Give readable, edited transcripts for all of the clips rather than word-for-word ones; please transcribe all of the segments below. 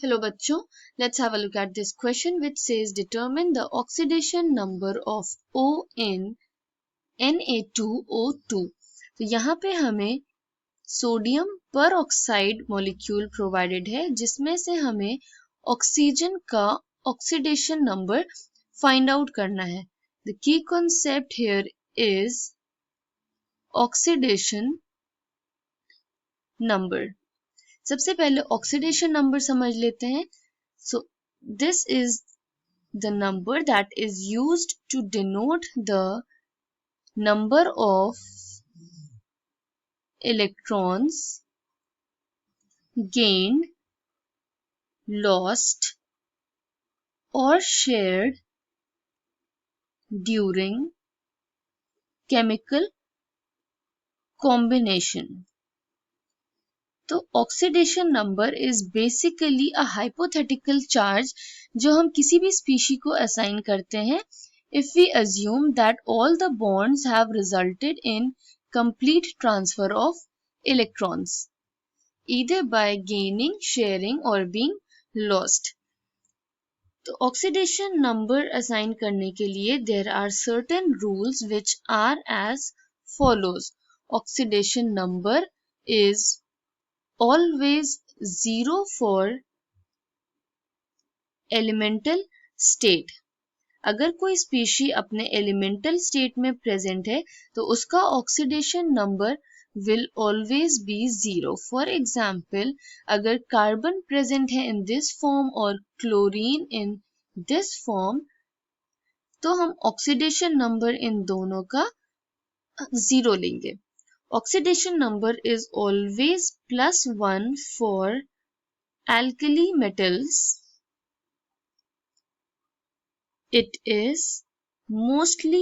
Hello बच्चों, let's have a look at this question which says determine the oxidation number of O in Na2O2। तो यहाँ पे हमें sodium पर oxide molecule provided है जिसमें से हमें ऑक्सीजन का ऑक्सीडेशन नंबर फाइंड आउट करना है। The key concept here is oxidation number. सबसे पहले ऑक्सीडेशन नंबर समझ लेते हैं। So this is the number that is used to denote the number of electrons gained, lost or shared during chemical combination। तो oxidation number is basically a hypothetical charge जो हम किसी भी स्पीशी को assign करते हैं if we assume that all the bonds have resulted in complete transfer of electrons either by gaining, sharing और being lost. तो ऑक्सीडेशन नंबर असाइन करने के लिए there are certain rules which are as follows. ऑक्सीडेशन number इज always 0 for elemental state। अगर कोई species अपने एलिमेंटल स्टेट में प्रेजेंट है तो उसका oxidation number will always be 0। For example अगर कार्बन प्रेजेंट है इन दिस फॉर्म और क्लोरीन इन दिस फॉर्म तो हम ऑक्सीडेशन नंबर इन दोनों का 0 लेंगे। Oxidation number is always +1 for alkali metals. It is mostly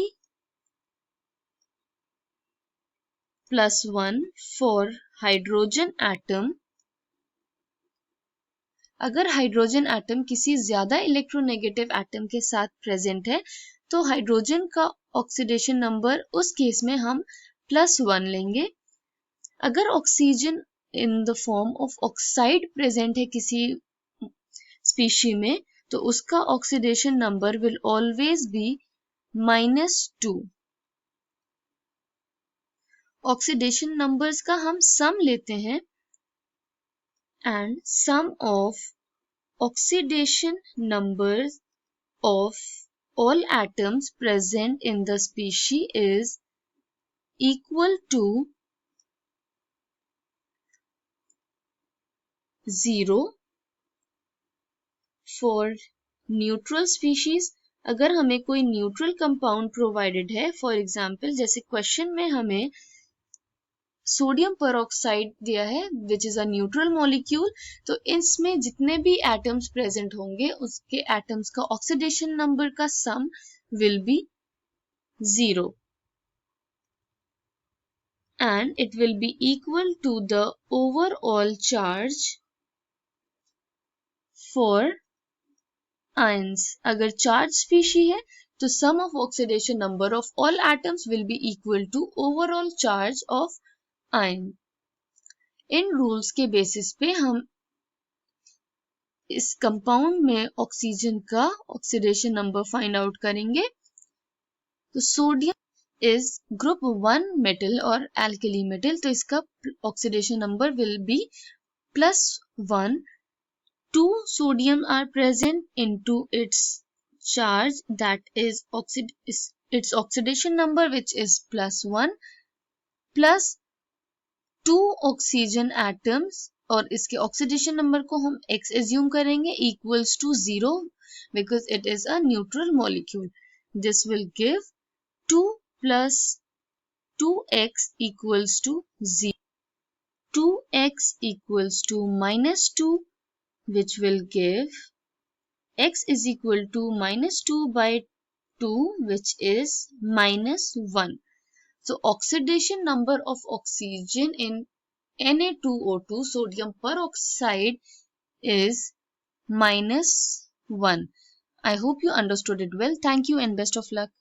+1 for hydrogen atom। अगर hydrogen atom किसी ज्यादा इलेक्ट्रोनेगेटिव एटम के साथ प्रेजेंट है तो हाइड्रोजन का ऑक्सीडेशन नंबर उस केस में हम +1 लेंगे। अगर oxygen in the form of oxide present है किसी स्पीशी में तो उसका oxidation number will always be -2। Oxidation numbers का हम सम लेते हैं and sum of oxidation numbers of all atoms present in the species is equal to 0 for neutral species. अगर हमें कोई न्यूट्रल कंपाउंड प्रोवाइडेड है फॉर एग्जांपल जैसे question में हमें सोडियम परऑक्साइड दिया है which is a neutral molecule तो इसमें जितने भी एटम्स प्रेजेंट होंगे उसके एटम्स का ऑक्सीडेशन नंबर का सम will be 0 and it will be equal to the overall charge for ions। अगर चार्ज स्पीशी है तो sum of oxidation number of all atoms will be equal to overall charge of ion। In rules के basis पे हम इस compound में oxygen का oxidation number find out करेंगे। तो सोडियम इज ग्रुप 1 मेटल और एल्कली मेटल तो इसका oxidation number will be +1। 2 sodium are present into its charge that is its oxidation number which is +1 plus 2 oxygen atoms और इसके oxidation number को हम x assume करेंगे equals to 0 because it is a neutral molecule। This will give 2 plus 2x equals to 0। 2x equals to -2 which will give x is equal to -2 by 2 which is -1। So oxidation number of oxygen in Na2O2 sodium peroxide is -1। I hope you understood it well. Thank you and best of luck.